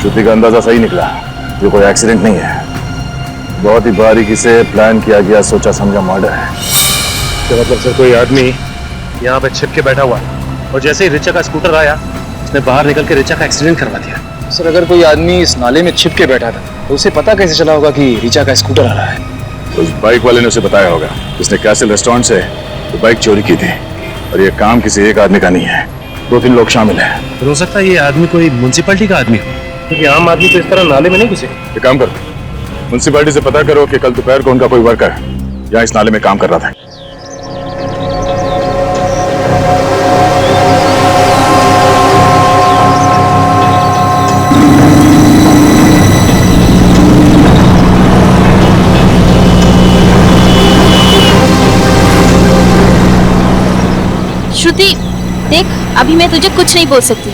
श्रुति का अंदाजा सही निकला, ये कोई एक्सीडेंट नहीं है, बहुत ही बारीकी से प्लान किया गया, सोचा समझा मर्डर है। तो मतलब सर कोई आदमी यहाँ पे छिप के बैठा हुआ है और जैसे ही रिचा का स्कूटर आया उसने बाहर निकल के रिचा का एक्सीडेंट करवा दिया। सर अगर कोई आदमी इस नाले में छिप के बैठा था तो उसे पता कैसे चला होगा कि रिचा का स्कूटर आ रहा है? उस बाइक वाले ने उसे बताया होगा, उसने कैसल रेस्टोरेंट से तो बाइक चोरी की थी और ये काम किसी एक आदमी का नहीं है, 2-3 लोग शामिल हैं। हो सकता है ये आदमी कोई म्युनिसिपैलिटी का आदमी हो, क्योंकि आम आदमी तो इस तरह नाले में नहीं घुसे। एक काम करो, म्युनिसिपैलिटी से पता करो कि कल दोपहर को उनका कोई वर्कर यहाँ इस नाले में काम कर रहा था। श्रुति देख, अभी मैं तुझे कुछ नहीं बोल सकती।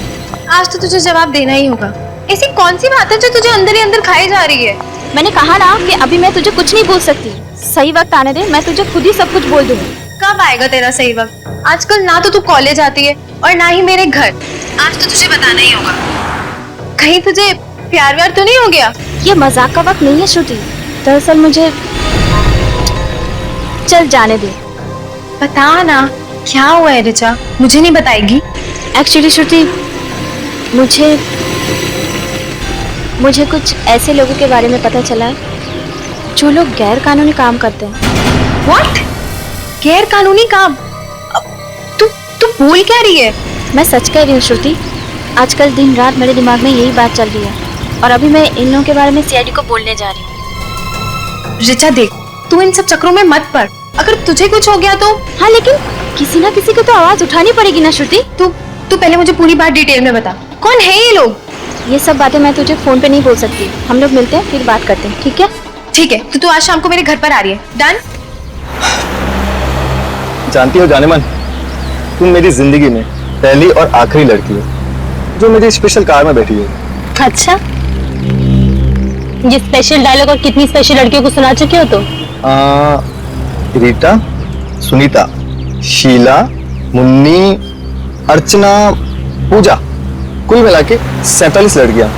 आज तो तुझे जवाब देना ही होगा। ऐसी कौन सी बात है जो तुझे अंदर ही अंदर खाई जा रही है? मैंने कहा ना कि अभी मैं तुझे कुछ नहीं बोल सकती। सही वक्त आने दे, मैं तुझे खुद ही सब कुछ बोल दूंगी। कब आएगा तेरा सही वक्त? आजकल ना तो तू कॉलेज आती है और ना ही मेरे घर। आज तो तुझे बताना ही होगा। कहीं तुझे प्यार व्यार तो नहीं हो गया? ये मजाक का वक्त नहीं है श्रुति, दरअसल मुझे चल जाने दे। बता ना क्या हुआ है रिचा, मुझे नहीं बताएगी? एक्चुअली श्रुति मुझे कुछ ऐसे लोगों के बारे में पता चला है जो लोग गैर कानूनी काम करते हैं। व्हाट? गैर कानूनी काम? तू तू बोल क्या रही है? मैं सच कह रही हूँ श्रुति, आजकल दिन रात मेरे दिमाग में यही बात चल रही है और अभी मैं इन लोगों के बारे में सीआईडी को बोलने जा रही हूँ। रिचा देख, तू इन सब चक्रों में मत पड़, अगर तुझे कुछ हो गया तो? हाँ लेकिन किसी ना किसी को तो आवाज उठानी पड़ेगी ना श्रुति। तू पहले मुझे पूरी बात डिटेल में बता, कौन है ये लोग? ये सब बातें मैं तुझे फोन पे नहीं बोल सकती, हम लोग मिलते हैं फिर बात करते हैं, ठीक है? ठीक है, तो तू आज शाम को मेरे घर पर आ रही है, डन? जानती हो जानेमन, तुम मेरी जिंदगी में पहली और आखिरी लड़की हो जो मेरी स्पेशल कार में बैठी है। अच्छा, ये स्पेशल डायलॉग और कितनी स्पेशल लड़कियों को सुना चुके हो तुम? रीटा, सुनीता, शीला, मुन्नी, अर्चना, पूजा, कुल मिला के 47 लड़कियां।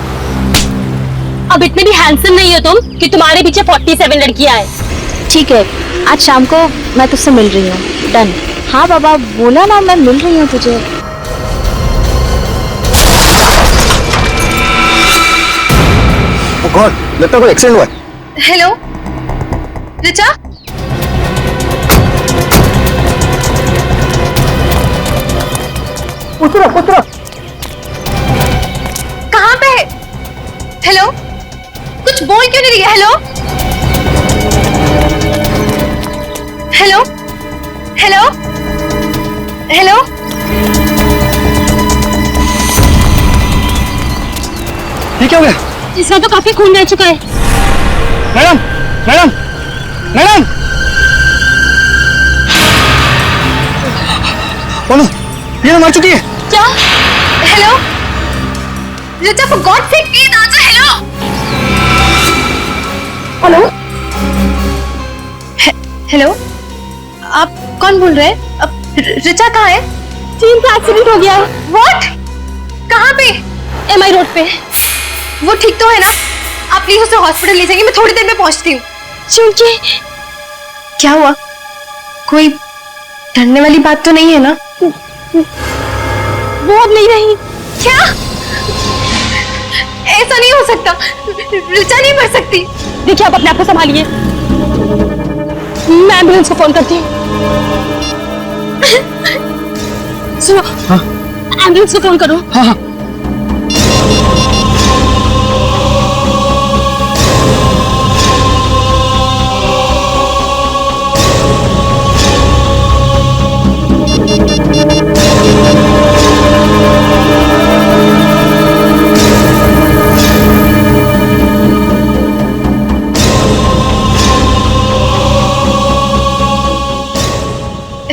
अब इतने भी हैंडसम नहीं हो तुम कि तुम्हारे पीछे 47 लड़कियां हैं। ठीक है, आज शाम को मैं तुझसे मिल रही हूँ, डन? हाँ बाबा, बोला ना मैं मिल रही हूँ तुझे। ओह गॉड, लगता है कोई एक्सीडेंट हुआ है। हेलो रिचा? उतरो। कहाँ पे है? हेलो, कुछ बोल क्यों नहीं रही है? Hello hello hello hello. ये क्या हो गया? इसका तो काफी खून रह चुका है। मैडम मैडम मैडम, बोलो, ये मार चुकी है। क्या? Hello Richa, for God sake please answer. Hello hello, आप कौन बोल रहे हैं? अब रिचा कहाँ है? चीन का एक्सीडेंट हो गया है। व्हाट? कहाँ पे? एमआई रोड पे। वो ठीक तो है ना? आप प्लीज उसे हॉस्पिटल ले जाएंगे, मैं थोड़ी देर में पहुंचती हूँ। चूंकि क्या हुआ? कोई डरने वाली बात तो नहीं है ना? वो अब नहीं रही। क्या? ऐसा नहीं हो सकता, रिचा नहीं मर सकती। देखिए, आप अपने आप को संभालिए, मैं एम्बुलेंस को फोन करती हूँ। सुनो, एम्बुलेंस को फोन करो। हाँ।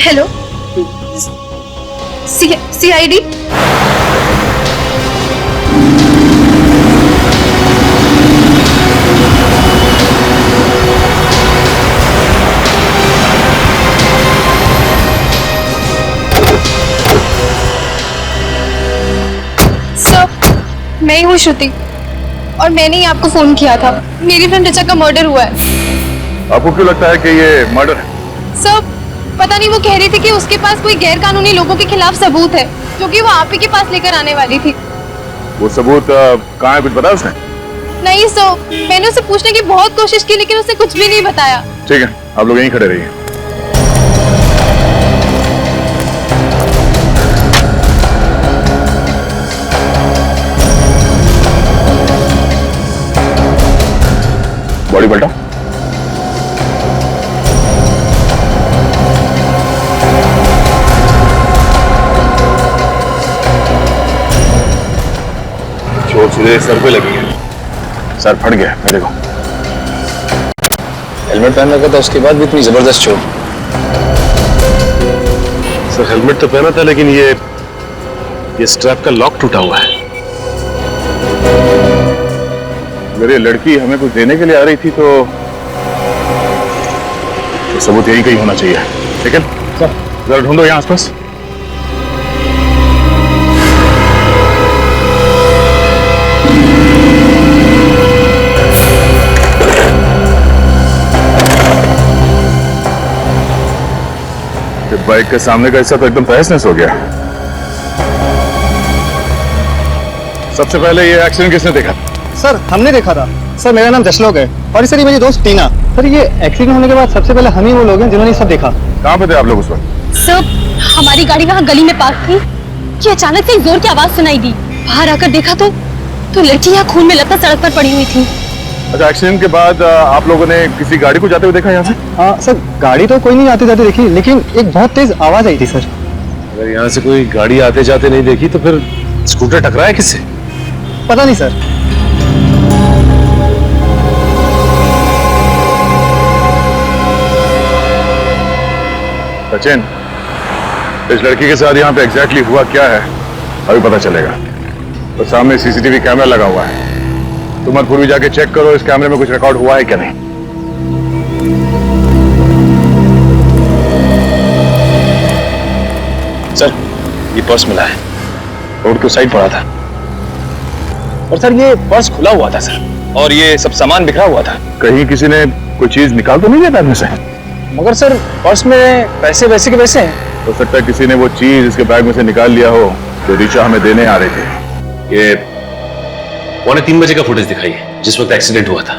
Hello, CID? मैं ही हूँ श्रुति। और मैंने ही आपको फोन किया था। मेरी फ्रेंड ऋचा का मर्डर हुआ है। आपको क्यों लगता है कि ये मर्डर है? सर पता नहीं, वो कह रही थी कि उसके पास कोई गैर कानूनी लोगों के खिलाफ सबूत है जो कि वो आप ही के पास लेकर आने वाली थी। वो सबूत कहाँ है, कुछ बताया उसने? नहीं सर, मैंने उसे पूछने की बहुत कोशिश की लेकिन उसने कुछ भी नहीं बताया। ठीक है, आप लोग यहीं खड़े रहिए। बॉडी पलटा। चोट सीधे सर पे लगी है, सर फट गया। मैं देखो हेलमेट पहन रखा था, उसके बाद भी इतनी जबरदस्त चोट। सर हेलमेट तो पहना था लेकिन ये स्ट्रैप का लॉक टूटा हुआ है। अगर ये लड़की हमें कुछ देने के लिए आ रही थी तो सबूत यही कहीं होना चाहिए। लेकिन सर जरा ढूंढो यहाँ आसपास। बाइक के सामने का हिस्सा तो एकदम तहस-नहस हो गया। सबसे पहले ये एक्सीडेंट किसने देखा? सर हमने देखा था। सर मेरा नाम जशलोक है और सर ये मेरी दोस्त टीना। सर ये एक्सीडेंट होने के बाद सबसे पहले हम ही वो लोग हैं जिन्होंने सब देखा। कहाँ पे थे आप लोग उस वक्त? सर हमारी गाड़ी वहाँ गली में पार्क थी कि अचानक से एक जोर की आवाज सुनाई दी। बाहर आकर देखा तो लड़की यहाँ खून में लथपथ सड़क पर पड़ी हुई थी। अच्छा, एक्सीडेंट के बाद आप लोगों ने किसी गाड़ी को जाते हुए देखा यहाँ से? हाँ सर, गाड़ी तो कोई नहीं आते जाते देखी, लेकिन एक बहुत तेज आवाज आई थी सर। अगर यहाँ से कोई गाड़ी आते जाते नहीं देखी तो फिर स्कूटर टकराया किससे? पता नहीं सर। सचिन, इस लड़की के साथ यहाँ पे एग्जैक्टली हुआ क्या है अभी पता चलेगा। तो सामने सीसीटीवी कैमरा लगा हुआ है, तुम मत पूर्वी जाके चेक करो इस कैमरे में कुछ रिकॉर्ड हुआ है क्या नहीं। सर ये पर्स मिला है, रोड के उस साइड पड़ा था। और सर ये पर्स खुला हुआ था सर, और ये सब सामान बिखरा हुआ था। कहीं किसी ने कोई चीज निकाल तो नहीं दिया बैग में से? मगर सर पर्स में पैसे वैसे के वैसे हैं। हो सकता है किसी ने वो चीज इसके बैग में से निकाल लिया हो जो ऋचा हमें देने आ रहे थे। ये 2:45 बजे का फुटेज दिखाइए जिस वक्त एक्सीडेंट हुआ था।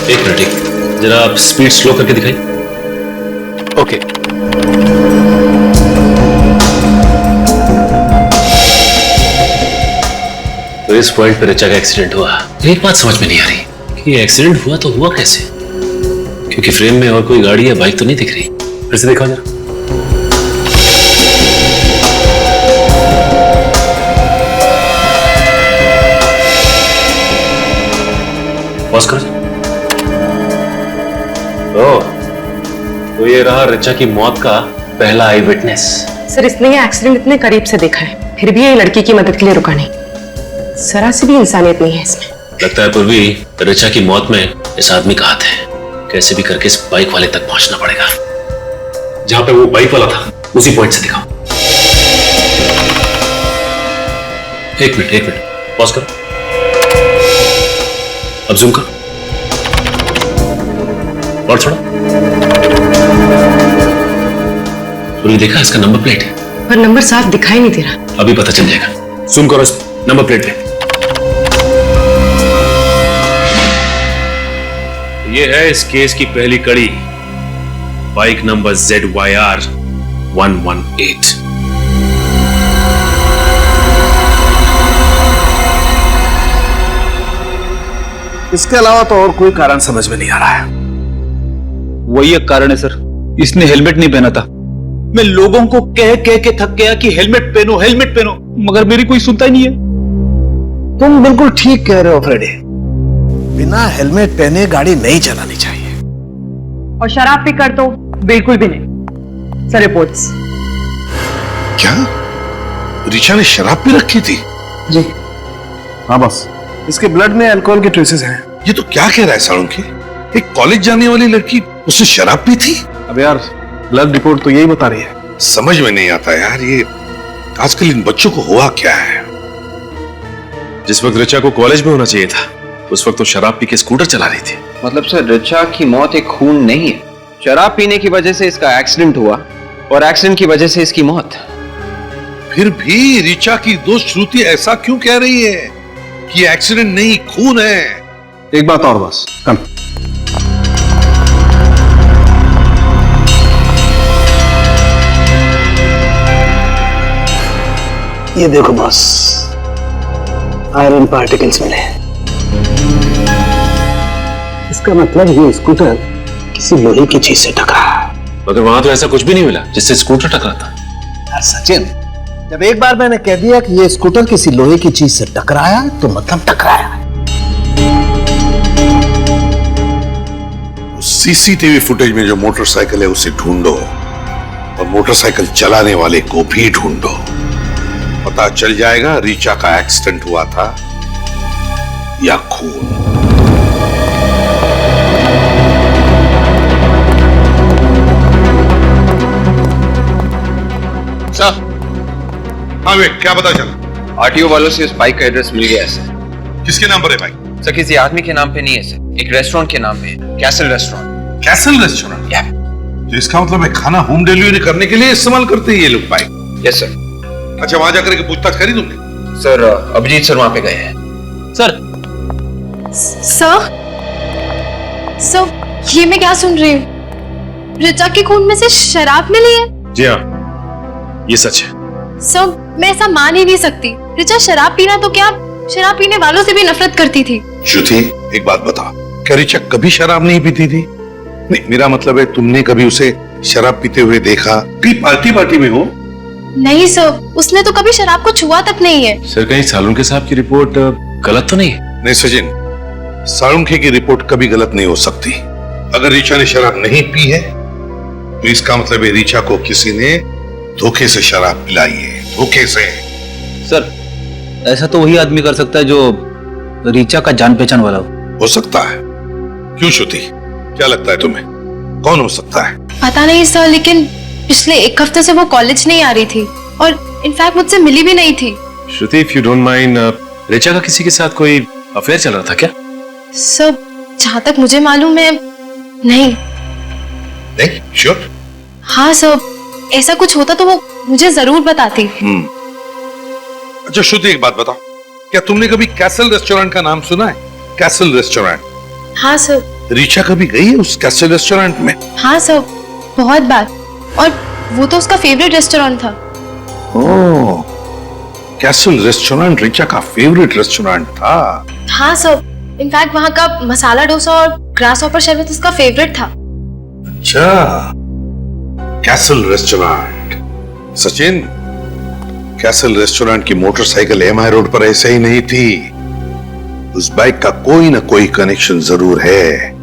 एक मिनट, जरा आप स्पीड स्लो करके दिखाइए। ओके। तो इस पॉइंट पे ऋचा का एक्सीडेंट हुआ। एक बात समझ में नहीं आ रही कि एक्सीडेंट हुआ तो हुआ कैसे, क्योंकि फ्रेम में और कोई गाड़ी या बाइक तो नहीं दिख रही। फिर से देखो जरा। पॉज करो। तो ये रहा ऋचा की मौत का पहला आई विटनेस। सर इसने ये एक्सीडेंट इतने करीब से देखा है, फिर भी ये लड़की की मदद के लिए रुका नहीं। जरा सी भी इंसानियत नहीं है इसमें। लगता है पूर्वी ऋचा की मौत में इस आदमी का हाथ है। कैसे भी करके इस बाइक वाले तक पहुंचना पड़ेगा। जहां पे वो बाइक वाला था उसी पॉइंट से दिखाओ। एक मिनट, पॉज करो। अब जूम करो और थोड़ा। तुमने देखा इसका नंबर प्लेट है, पर नंबर साफ दिखाई नहीं दे रहा। अभी पता चल जाएगा। जूम करो इस नंबर प्लेट पे। ये है इस केस की पहली कड़ी, बाइक नंबर ZYR 118। इसके अलावा तो और कोई कारण समझ में नहीं आ रहा है। वही एक कारण है सर, इसने हेलमेट नहीं पहना था। मैं लोगों को कह कह के थक गया कि हेलमेट पहनो, हेलमेट पहनो, मगर मेरी कोई सुनता ही नहीं है। तुम बिल्कुल ठीक कह रहे हो फ्रेडी, बिना हेलमेट पहने गाड़ी नहीं चलानी चाहिए। और शराब पीकर तो बिल्कुल भी नहीं। Sir reports. क्या ऋचा ने शराब पी रखी थी? जी हाँ बस, इसके ब्लड में अल्कोहल के ट्रेसेस हैं। ये तो क्या कह रहा है साळुंकी? एक कॉलेज जाने वाली लड़की उसने शराब पी थी? अब यार ब्लड रिपोर्ट तो यही बता रही है। समझ में नहीं आता यार, ये आजकल इन बच्चों को हुआ क्या है? जिस वक्त ऋचा को कॉलेज में होना चाहिए था उस वक्त तो शराब पी के स्कूटर चला रही थी। मतलब सर ऋचा की मौत एक खून नहीं है, शराब पीने की वजह से इसका एक्सीडेंट हुआ और एक्सीडेंट की वजह से इसकी मौत। फिर भी ऋचा की दोस्त श्रुति ऐसा क्यों कह रही है कि एक्सीडेंट नहीं खून है? एक बात और बस, कम। ये देखो बॉस, आयरन पार्टिकल्स मिले। इसका मतलब ये स्कूटर किसी लोहे की चीज से टकरा। मगर वहां तो ऐसा कुछ भी नहीं मिला जिससे स्कूटर टकरा था। यार सचिन, जब एक बार मैंने कह दिया कि ये स्कूटर किसी लोहे की चीज से टकराया तो मतलब टकराया। सीसीटीवी फुटेज में जो मोटरसाइकिल है उसे ढूंढो और मोटरसाइकिल चलाने वाले को भी ढूंढो। पता चल जाएगा ऋचा का एक्सीडेंट हुआ था या खून। सर, हाँ वे, क्या पता चला? आरटीओ वालों से उस बाइक का एड्रेस मिल गया है सर। किसके नाम पर है बाइक? सर किसी आदमी के नाम पे नहीं है सर, एक रेस्टोरेंट के नाम पे है, कैसल रेस्टोरेंट। Castle restaurant? तो इसका मतलब है खाना होम डिलीवरी करने के लिए इस्तेमाल करते हैं ये लोग बाइक? Yes sir. अच्छा, वहां जाकर के पूछताछ करी तुमने? सर अभिजीत सर वहां पे गए हैं। सर सर, सर ये मैं क्या सुन रही हूँ? ऋचा के खून में से शराब मिली है? जी हाँ, ये सच है। सर मैं ऐसा मान ही नहीं सकती। ऋचा शराब पीना तो क्या, शराब पीने वालों से भी नफरत करती थी। श्रुति, एक बात बता, क्या ऋचा कभी शराब नहीं पीती थी? नहीं, मेरा मतलब है तुमने कभी उसे शराब पीते हुए देखा? कहीं पार्टी में हो? नहीं सर, उसने तो कभी शराब को छुआ तक नहीं है। सर कहीं सालुंखे साहब की रिपोर्ट गलत तो नहीं है? नहीं सचिन, सालुंखे की रिपोर्ट कभी गलत नहीं हो सकती। अगर ऋचा ने शराब नहीं पी है तो इसका मतलब है ऋचा को किसी ने धोखे से शराब पिलाई है, धोखे से। सर ऐसा तो वही आदमी कर सकता है जो ऋचा का जान पहचान वाला हो सकता है। क्यों श्रुति, क्या लगता है तुम्हें, कौन हो सकता है? पता नहीं सर, लेकिन पिछले एक हफ्ते से वो कॉलेज नहीं आ रही थी और इनफैक्ट मुझसे मिली भी नहीं थी। Shruti, if you don't mind, Richa का किसी के साथ कोई अफेयर चल रहा था क्या? सर जहां तक मुझे मालूम है नहीं। नहीं श्योर? हाँ सर, ऐसा कुछ होता तो वो मुझे जरूर बताती। अच्छा श्रुति, एक बात बताओ, क्या तुमने कभी कैसल रेस्टोरेंट का नाम सुना है? Castle restaurant? हाँ सर। ऋचा कभी गई है उस कैसल रेस्टोरेंट में? हाँ सर, बहुत बार, और वो तो उसका फेवरेट रेस्टोरेंट था। ओह, कैसल रेस्टोरेंट ऋचा का फेवरेट रेस्टोरेंट था? हाँ सर, इनफैक्ट वहाँ का मसाला डोसा और ग्रास हॉपर शरबत उसका फेवरेट था। अच्छा, castle restaurant. Sachin, castle restaurant की मोटरसाइकिल एमआई रोड पर ऐसे ही नहीं थी। उस बाइक का कोई ना कोई कनेक्शन जरूर है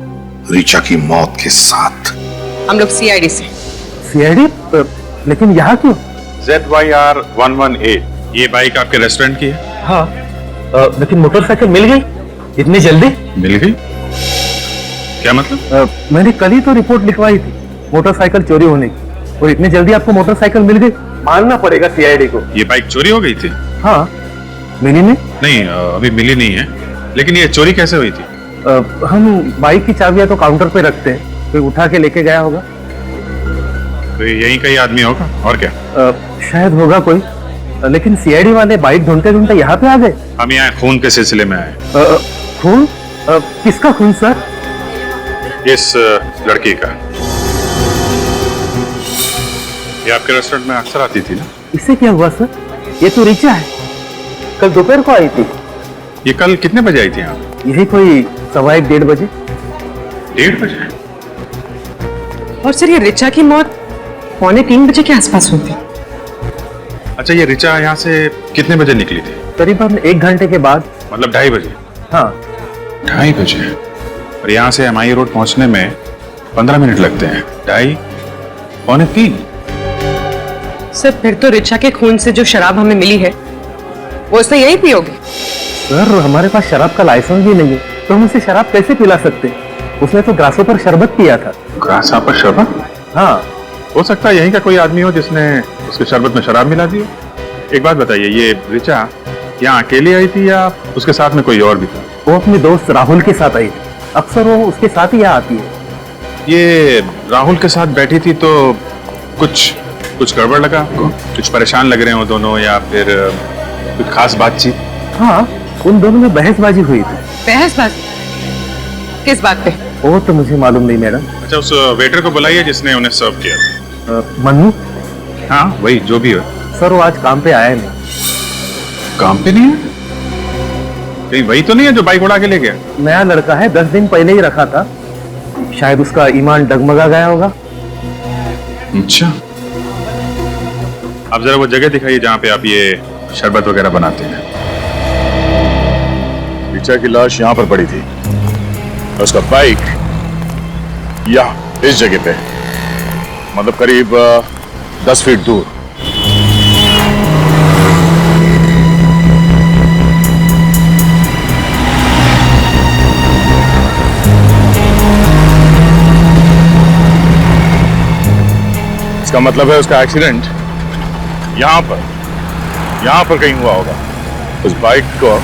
ऋचा की मौत के साथ। हम लोग सीआईडी से। सीआईडी? लेकिन यहाँ क्यों? ZYR 118, ये बाइक आपके रेस्टोरेंट की है? हाँ, लेकिन मोटरसाइकिल मिल गई इतनी जल्दी? मिल गई? क्या मतलब? मैंने कल ही तो रिपोर्ट लिखवाई थी मोटरसाइकिल चोरी होने की, और इतनी जल्दी आपको मोटरसाइकिल मिल गई? मानना पड़ेगा सीआईडी को। ये बाइक चोरी हो गई थी? हाँ, मिली नहीं? नहीं, अभी मिली नहीं है, लेकिन ये चोरी कैसे हुई थी? हम बाइक की चाबियां तो काउंटर पे रखते हैं, कोई उठा के लेके गया होगा। तो यही कहीं आदमी होगा, और क्या? शायद होगा कोई, लेकिन सीआईडी वाले बाइक ढूंढते ढूंढते यहाँ पे आ गए। हम यहाँ खून के सिलसिले में आए। खून? किसका खून सर? इस लड़की का। ये आपके रेस्टोरेंट में अक्सर आती थी ना? इससे क्या हुआ सर? ये तो ऋचा है, कल दोपहर को आई थी। ये कल कितने बजे आई थी यहाँ? यही कोई 1:15-1:30 बजे। 1:30 बजे? और सर ये ऋचा की मौत 2:45 बजे के आसपास हुई थी। अच्छा, ये ऋचा यहाँ से कितने बजे निकली थी? करीबन 1 घंटे के बाद। मतलब 2:30 बजे? हाँ, 2:30 बजे। और यहाँ से एमआई रोड पहुंचने में 15 मिनट लगते हैं। 2:30, 2:45। सर फिर तो ऋचा के खून से जो शराब हमें मिली है वो उसने यही पी होगी। सर हमारे पास शराब का लाइसेंस भी नहीं है, तो हम उसे शराब कैसे पिला सकते? उसने तो ग्रासों पर शरबत पिया था। ग्रासहॉपर शरबत? हाँ। हो सकता है यहीं का कोई आदमी हो जिसने उसके शरबत में शराब मिला दी हो। एक बात बताइए, ये रिचा यहाँ अकेली आई थी या उसके साथ में कोई और भी था? वो अपने दोस्त राहुल के साथ आई थी, अक्सर वो उसके साथ ही यहाँ आती है। ये राहुल के साथ बैठी थी तो कुछ गड़बड़ लगा आपको? कुछ परेशान लग रहे हो दोनों या फिर कुछ खास बातचीत? हाँ, उन दोनों में बहसबाजी हुई थी। बहसबाजी किस बात पे? वो तो मुझे मालूम नहीं मैडम। अच्छा, उस वेटर को बुलाइए जिसने उन्हें सर्व किया था। मन्नू? हाँ वही, जो भी हो। सर वो आज काम पे आया नहीं। काम पे नहीं है? कहीं वही तो नहीं है जो बाइक उड़ा के ले गया? नया लड़का है, 10 दिन पहले ही रखा था, शायद उसका ईमान डगमगा गया होगा। अच्छा, आप जरा वो जगह दिखाइए जहाँ पे आप ये शरबत वगैरह बनाते हैं। रिचा की लाश यहाँ पर पड़ी थी और उसका बाइक यहाँ इस जगह पे, मतलब करीब 10 फीट दूर। इसका मतलब है उसका एक्सीडेंट यहाँ पर कहीं हुआ होगा। उस बाइक को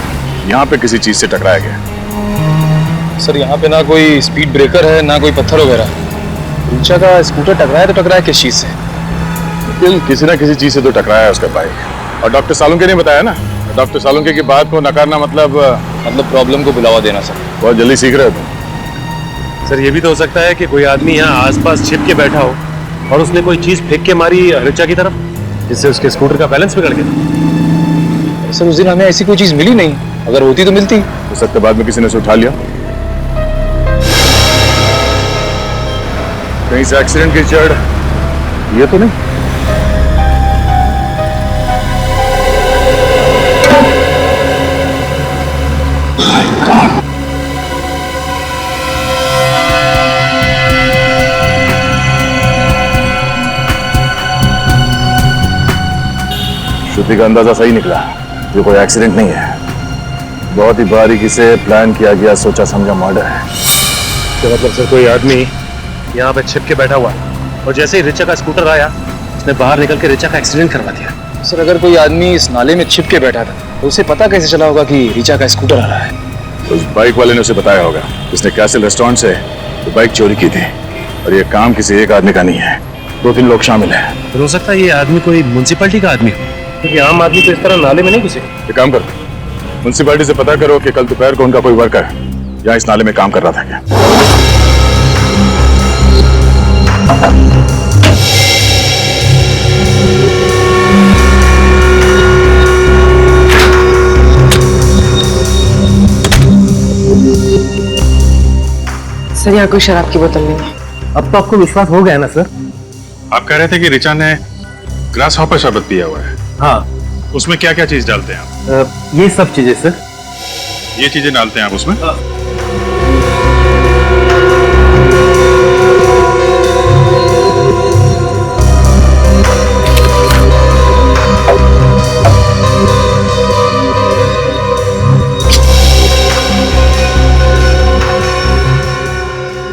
यहाँ पे किसी चीज से टकराया गया। सर यहाँ पे ना कोई स्पीड ब्रेकर है ना कोई पत्थर वगैरह। रिचा का स्कूटर टकराया तो टकराया किस चीज से? किसी ना किसी चीज से तो टकराया है उसका बाइक। और डॉक्टर सालुंके ने बताया ना, डॉक्टर सालुंके की बात को नकारना मतलब प्रॉब्लम को बुलावा देना सर। बहुत जल्दी सीख रहे हो तुम। सर ये भी तो हो सकता है कि कोई आदमी यहाँ आसपास छिप के बैठा हो और उसने कोई चीज फेंक के मारी रिचा की तरफ, जिससे उसके स्कूटर का बैलेंस बिगड़ गया। सर उस दिन हमें ऐसी कोई चीज मिली नहीं, अगर होती तो मिलती। हो सकता है बाद में किसी ने उसे उठा लिया। कहीं से एक्सीडेंट की जड़ ये तो नहीं? श्रुति का अंदाजा सही निकला, जो कोई एक्सीडेंट नहीं है, बहुत ही बारीकी से प्लान किया गया, सोचा समझा मर्डर है। तो मतलब सर कोई आदमी यहाँ पे छिप के बैठा हुआ और जैसे ही रिचा का स्कूटर आया उसने बाहर निकल के रिचा का एक्सीडेंट करवा दिया। सर अगर कोई आदमी इस नाले में छिप के बैठा था तो उसे पता कैसे चला होगा कि रिचा का स्कूटर आ रहा है? उस बाइक वाले ने उसे बताया होगा, उसने कैसल रेस्टोरेंट से तो बाइक चोरी की थी। और ये काम किसी एक आदमी का नहीं है, 2-3 लोग शामिल हैं। हो सकता है ये आदमी कोई म्युनिसिपैलिटी का आदमी हो, क्योंकि आम आदमी तो इस तरह नाले में नहीं घुसे। एक काम करो, म्युनिसिपैलिटी से पता करो कि कल दोपहर को उनका कोई वर्कर यहाँ इस नाले में काम कर रहा था क्या। सर यहाँ कोई शराब की बोतल नहीं है। अब तो आपको विश्वास हो गया ना सर? आप कह रहे थे कि रिचा ने ग्रास हॉपर शरबत पिया हुआ है। हाँ। उसमें क्या क्या चीज डालते हैं आप? ये सब चीजें सर। ये चीजें डालते हैं आप उसमें?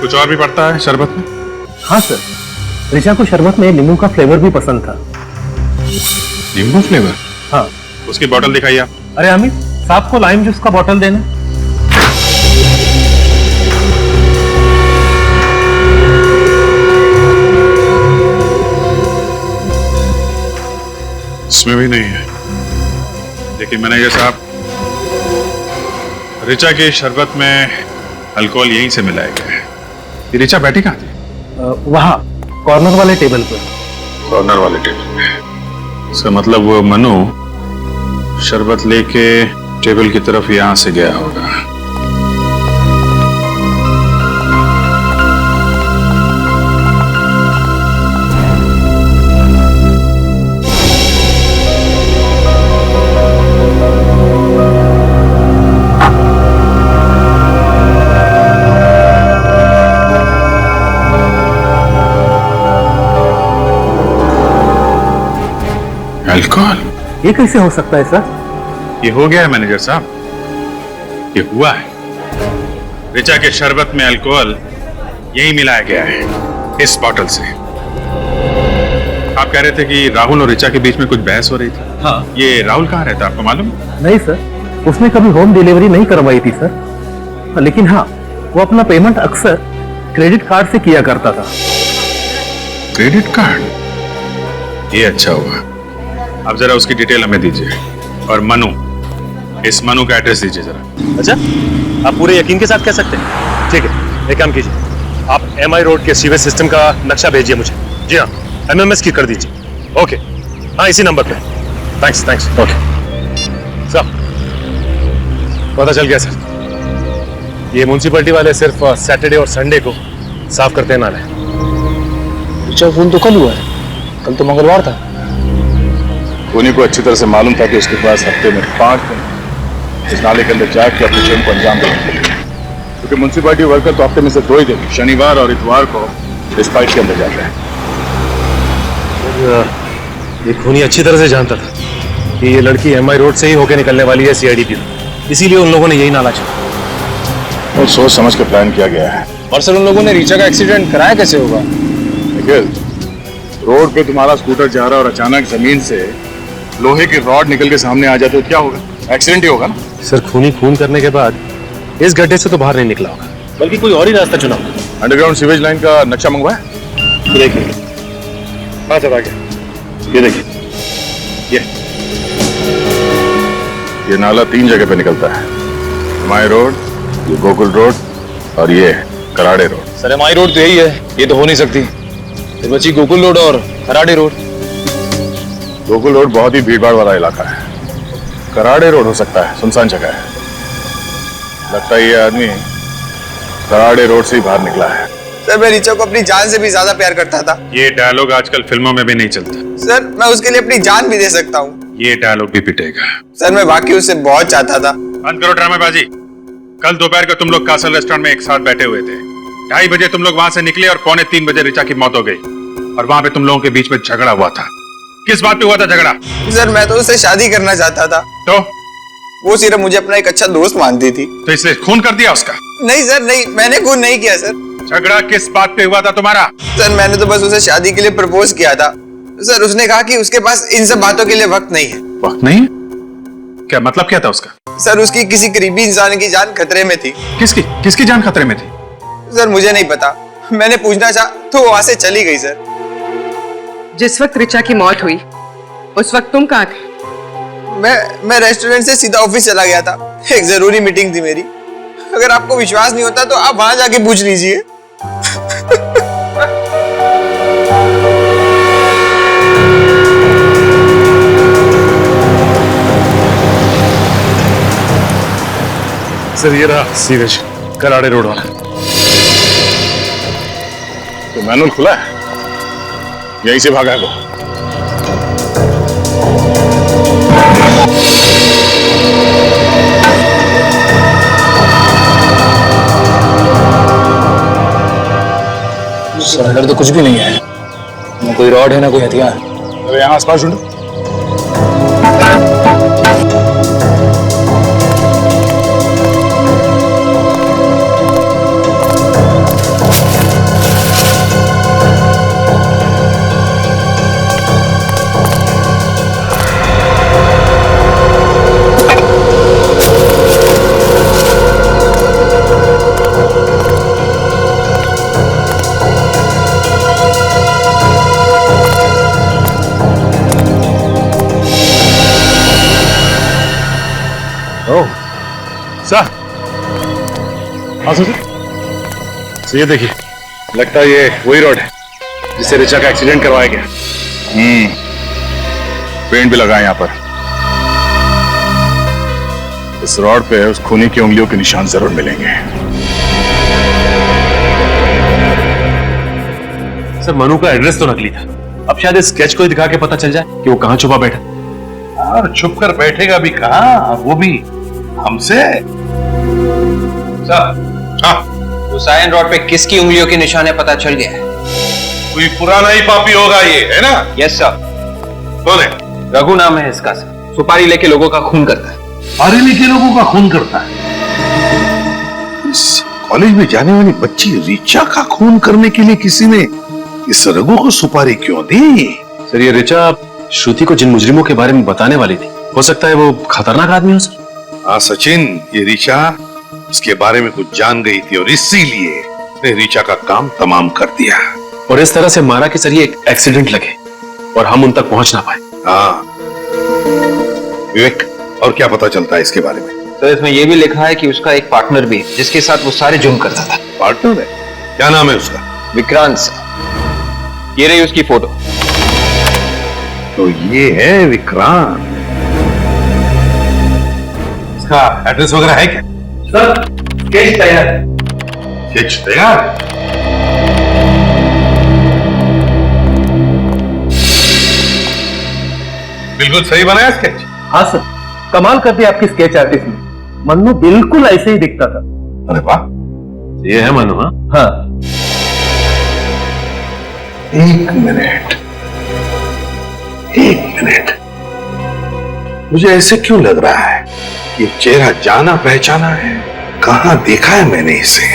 कुछ और भी पड़ता है शरबत में? हाँ सर, रिचा को शरबत में नींबू का फ्लेवर भी पसंद था। नींबू फ्लेवर? हाँ। उसकी बोतल दिखाइए आप। अरे अमित, साहब को लाइम जूस का बोतल देना। इसमें भी नहीं है। लेकिन मैनेजर साहब, रिचा के शरबत में अल्कोहल यहीं से मिलाया गया है। ये रिचा बैठी कहाँ थी? वहाँ कॉर्नर वाले टेबल पर। कॉर्नर वाले टेबल पे? इसका मतलब वो मनु शरबत लेके टेबल की तरफ यहां से गया होगा। अल्कोहल? ये कैसे हो सकता है सर? ये हो गया है मैनेजर साहब, ये हुआ है। ऋचा के शरबत में अल्कोहल यही मिलाया गया है, इस बॉटल से। आप कह रहे थे कि राहुल और ऋचा के बीच में कुछ बहस हो रही थी। हाँ। ये राहुल कहाँ रहता है, आपको मालूम है? नहीं सर, उसने कभी होम डिलीवरी नहीं करवाई थी सर, लेकिन हाँ वो अपना पेमेंट अक्सर क्रेडिट कार्ड से किया करता था। Credit card? ये अच्छा हुआ। अब जरा उसकी डिटेल हमें दीजिए। और मनु, इस मनु का एड्रेस दीजिए जरा। अच्छा, आप पूरे यकीन के साथ कह सकते हैं? ठीक है, एक काम कीजिए, आप एमआई रोड के सीवेज सिस्टम का नक्शा भेजिए मुझे। जी हाँ, एमएमएस की कर दीजिए। ओके, हाँ इसी नंबर पे। Thanks thanks. ओके सर, पता चल गया सर, ये म्युनिसिपैलिटी वाले सिर्फ सैटरडे और संडे को साफ करते हैं नाले। अच्छा, फोन तो कल हुआ है, कल तो मंगलवार था। धोनी को अच्छी तरह से मालूम था कि उसके पास हफ्ते में 5 दिन इस नाले के अंदर जाके अपने चैन को अंजाम देंगे, क्योंकि म्युनिसिपैलिटी वर्कर तो हफ्ते में से 2 ही दिन, शनिवार और इतवार को इस फाइट के अंदर जाते हैं। ये खूनी अच्छी तरह से जानता था कि ये लड़की एमआई रोड से ही होकर निकलने वाली है सीआईडी, इसीलिए उन लोगों ने यही नाला चुना और सोच समझ के प्लान किया गया है। और सर, उन लोगों ने ऋचा का एक्सीडेंट कराया कैसे होगा? निखिल, रोड पे तुम्हारा स्कूटर जा रहा और अचानक जमीन से लोहे की रॉड निकल के सामने आ जाते तो क्या होगा? एक्सीडेंट ही होगा ना। सर, खूनी खून करने के बाद इस गड्ढे से तो बाहर नहीं निकला होगा, बल्कि कोई और ही रास्ता चुना होगा। अंडरग्राउंड सीवेज लाइन का नक्शा मंगवाया? देखिए, हाँ सर, आ गया। ये देखिए, ये नाला 3 जगह पे निकलता है, एमआई रोड, ये गोकुल रोड और ये Karade road. Sir, MI road तो यही है, ये तो हो नहीं सकती। फिर बची गोकुल रोड और खराड़े रोड। गोकुल रोड बहुत ही भीड़ भाड़ वाला इलाका है, कराड़े रोड हो सकता है, सुनसान जगह है। लगता है ये आदमी कराड़े रोड से ही बाहर निकला है। सर, मैं ऋचा को अपनी जान से भी ज्यादा प्यार करता था। ये डायलॉग आजकल फिल्मों में भी नहीं चलता। सर, मैं उसके लिए अपनी जान भी दे सकता हूँ। ये डायलॉग भी पिटेगा। सर, मैं वाकई उससे बहुत चाहता था। बंद करो ड्रामेबाजी। कल दोपहर को तुम लोग कासल रेस्टोरेंट में एक साथ बैठे हुए थे। 2:30 बजे तुम लोग वहां से निकले और 2:45 बजे ऋचा की मौत हो गई, और वहां पे तुम लोगों के बीच में झगड़ा हुआ था। किस बात पे हुआ था झगड़ा? सर, मैं तो उससे शादी करना चाहता था, तो वो सिर्फ मुझे अपना एक अच्छा दोस्त मानती थी। तो इसलिए खून कर दिया उसका? नहीं सर, नहीं, मैंने खून नहीं किया सर। झगड़ा किस बात पे हुआ था तुम्हारा? सर, मैंने तो बस उसे शादी के लिए प्रपोज किया था। सर, उसने कहा कि उसके पास इन सब बातों के लिए वक्त नहीं है। वक्त नहीं है? क्या मतलब क्या था उसका? सर, उसकी किसी करीबी इंसान की जान खतरे में थी। किसकी किसकी जान खतरे में थी? सर, मुझे नहीं पता, मैंने पूछना चाहा तो वो वहां से चली गई। सर, जिस वक्त ऋचा की मौत हुई उस वक्त तुम कहाँ थे? मैं रेस्टोरेंट से सीधा ऑफिस चला गया था, एक जरूरी मीटिंग थी मेरी। अगर आपको विश्वास नहीं होता तो आप वहां जाके पूछ लीजिए। सर, ये रहा सीवेज, कराड़े रोड वाला। तो मैनुअल खुला है, यहीं से भागा है वो। सर, अंदर तो कुछ भी नहीं है, ना कोई रॉड है ना कोई हथियार। तो यहाँ आसपास ढूंढो। सर, ये देखिए, लगता है ये वही रोड है जिससे ऋचा का एक्सीडेंट करवाया गया। पेंट भी लगा है यहाँ पर। इस रॉड पे उस खूनी की उंगलियों के निशान जरूर मिलेंगे। सर, मनु का एड्रेस तो नकली था, अब शायद इस स्केच को ही दिखा के पता चल जाए कि वो कहाँ छुपा बैठा। और छुप कर बैठेगा भी कहाँ, वो भी हमसे। सर, हाँ, तो साइन रोड पे किसकी उंगलियों के निशान है पता चल गया है। कोई पुराना ही पापी होगा ये, है ना? Yes sir. कौन है? रघु नाम है इसका सर, सुपारी लेके लोगों का खून करता है। अरे लेके लोगों का खून करता है? इस कॉलेज में जाने वाली बच्ची रिचा का खून करने के लिए किसी ने इस रघु को सुपारी क्यों दी? सर ये रिचा श्रुति को जिन मुजरिमों के बारे में बताने वाली थी, हो सकता है वो खतरनाक आदमी हो सर। हाँ सचिन, ये रिचा उसके बारे में कुछ जान गई थी और इसीलिए उसने रिचा का काम तमाम कर दिया और इस तरह से मारा कि सर ये एक एक्सीडेंट लगे और हम उन तक पहुंच ना पाए। हाँ विवेक, और क्या पता चलता है इसके बारे में? तो इसमें यह भी लिखा है कि उसका एक पार्टनर भी है जिसके साथ वो सारे जुर्म करता था। पार्टनर है? क्या नाम है उसका? विक्रांत सर, ये रही उसकी फोटो। तो ये है विक्रांत। इसका एड्रेस वगैरह है क्या? सर स्केच तैयार है। स्केच तैयार? बिल्कुल सही बनाया स्केच। हाँ सर, कमाल कर दिया आपकी स्केच आर्टिस्ट ने। मन्नू बिल्कुल ऐसे ही दिखता था। अरे वाह, ये है मनु? हाँ हाँ। एक मिनट, मुझे ऐसे क्यों लग रहा है ये चेहरा जाना पहचाना है? कहां देखा है मैंने इसे?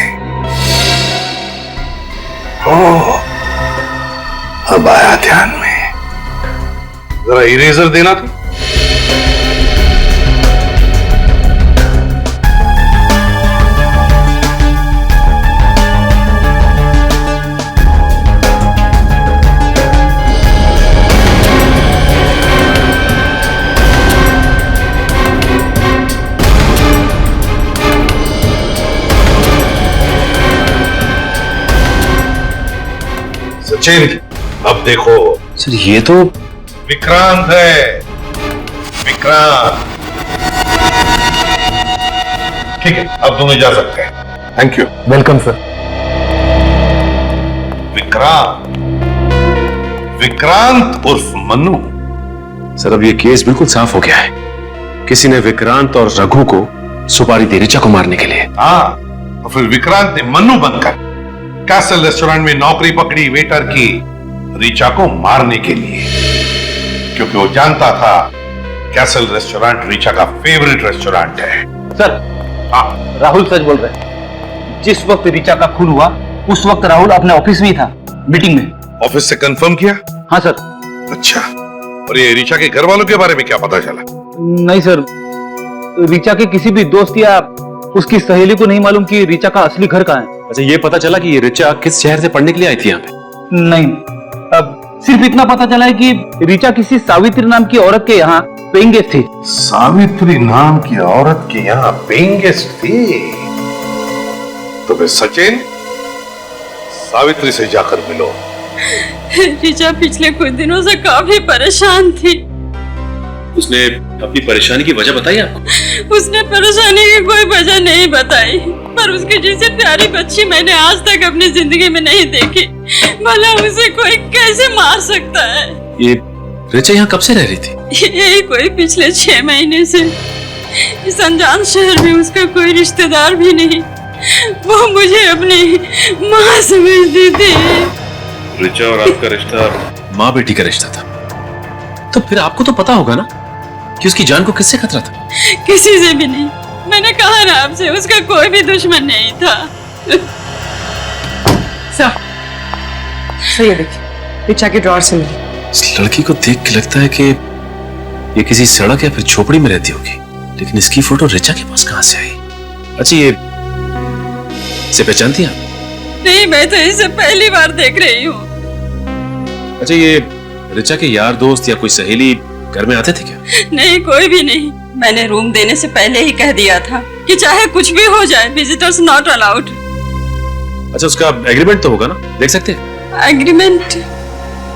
ओह, अब आया ध्यान में। जरा इरेजर देना तो। सचिन, अब देखो। सर ये तो विक्रांत है, विक्रांत। ठीक है, अब दोनों जा सकते हैं। Thank you. Welcome sir. Vikrant उर्फ मन्नू। सर अब ये केस बिल्कुल साफ हो गया है। किसी ने विक्रांत और रघु को सुपारी दी रिचा को मारने के लिए। हाँ, और फिर विक्रांत ने मन्नू बनकर कैसल रेस्टोरेंट में नौकरी पकड़ी वेटर की रिचा को मारने के लिए, क्योंकि वो जानता था कैसल रेस्टोरेंट रिचा का फेवरेट रेस्टोरेंट है। सर, हाँ, राहुल सच बोल रहे हैं। जिस वक्त रिचा का खून हुआ उस वक्त राहुल अपने ऑफिस में ही था, मीटिंग में। ऑफिस से कंफर्म किया? हाँ सर। अच्छा, और ये रिचा के घर वालों के बारे में क्या पता चला? नहीं सर, रिचा के किसी भी दोस्त या उसकी सहेली को नहीं मालूम कि रिचा का असली घर कहाँ है। अच्छा, ये पता चला कि ये रिचा किस शहर से पढ़ने के लिए आई थी यहाँ पे? नहीं, अब सिर्फ इतना पता चला है कि रिचा किसी सावित्री नाम की औरत के यहाँ पेइंग गेस्ट थी। सावित्री नाम की औरत के यहाँ पेइंग गेस्ट थी? तो फिर सचिन, सावित्री से जाकर मिलो। रिचा पिछले कुछ दिनों से काफी परेशान थी। उसने अपनी परेशानी की वजह बताई आपको? उसने परेशानी की कोई वजह नहीं बताई, पर उसकी जैसे प्यारी बच्ची मैंने आज तक अपनी जिंदगी में नहीं देखी। भला उसे कोई कैसे मार सकता है? ये रिचा यहाँ कब से रह रही थी? यही कोई पिछले 6 महीने से। इस अनजान शहर में उसका कोई रिश्तेदार भी नहीं। वो मुझे अपनी माँ समझती थी। रिचा और आपका रिश्ता माँ बेटी का रिश्ता था, तो फिर आपको तो पता होगा ना कि उसकी जान को किससे खतरा था? किसी से भी नहीं। मैंने कहा ना आपसे, उसका कोई भी दुश्मन नहीं था। सही है, देखिए रिचा के ड्रॉअर से मिली। इस लड़की को देख के लगता है कि ये किसी सड़क या फिर झोपड़ी में रहती होगी, लेकिन इसकी फोटो रिचा के पास कहां से आई? अच्छा, ये इसे पहचानती आप? नहीं, मैं तो इसे पहली बार देख रही हूँ। अच्छा, ये रिचा के यार दोस्त या कोई सहेली घर में आते थे क्या? नहीं, कोई भी नहीं। मैंने रूम देने से पहले ही कह दिया था कि चाहे कुछ भी हो जाए, विजिटर्स नॉट अलाउड। अच्छा, उसका एग्रीमेंट तो होगा ना, देख सकते हैं? एग्रीमेंट?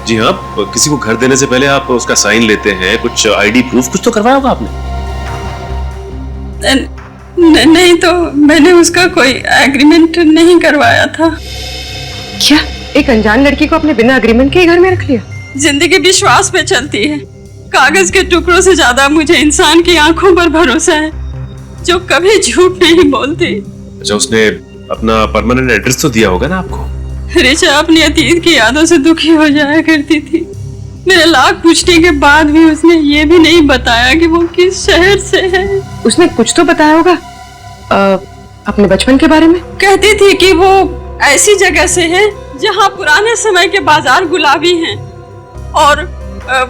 जी हाँ, किसी को घर देने से पहले आप उसका साइन लेते हैं, कुछ आईडी प्रूफ कुछ तो करवाया होगा आपने? नहीं, तो मैंने उसका कोई एग्रीमेंट नहीं करवाया था। क्या एक अनजान लड़की को अपने बिना एग्रीमेंट के घर में रख लिया? जिंदगी विश्वास पे चलती है। कागज के टुकड़ों से ज्यादा मुझे इंसान की आंखों पर भरोसा है, जो कभी झूठ नहीं बोलती। अच्छा, उसने अपना परमानेंट एड्रेस तो दिया होगा ना आपको? रिचा अपनी अतीत की यादों से दुखी हो जाया करती थी। मेरे लाख पूछने के बाद भी उसने ये भी नहीं बताया कि वो किस शहर से है। उसने कुछ तो बताया होगा। अपने बचपन के बारे में? कहती थी कि वो ऐसी जगह से है जहाँ पुराने समय के बाजार गुलाबी हैं और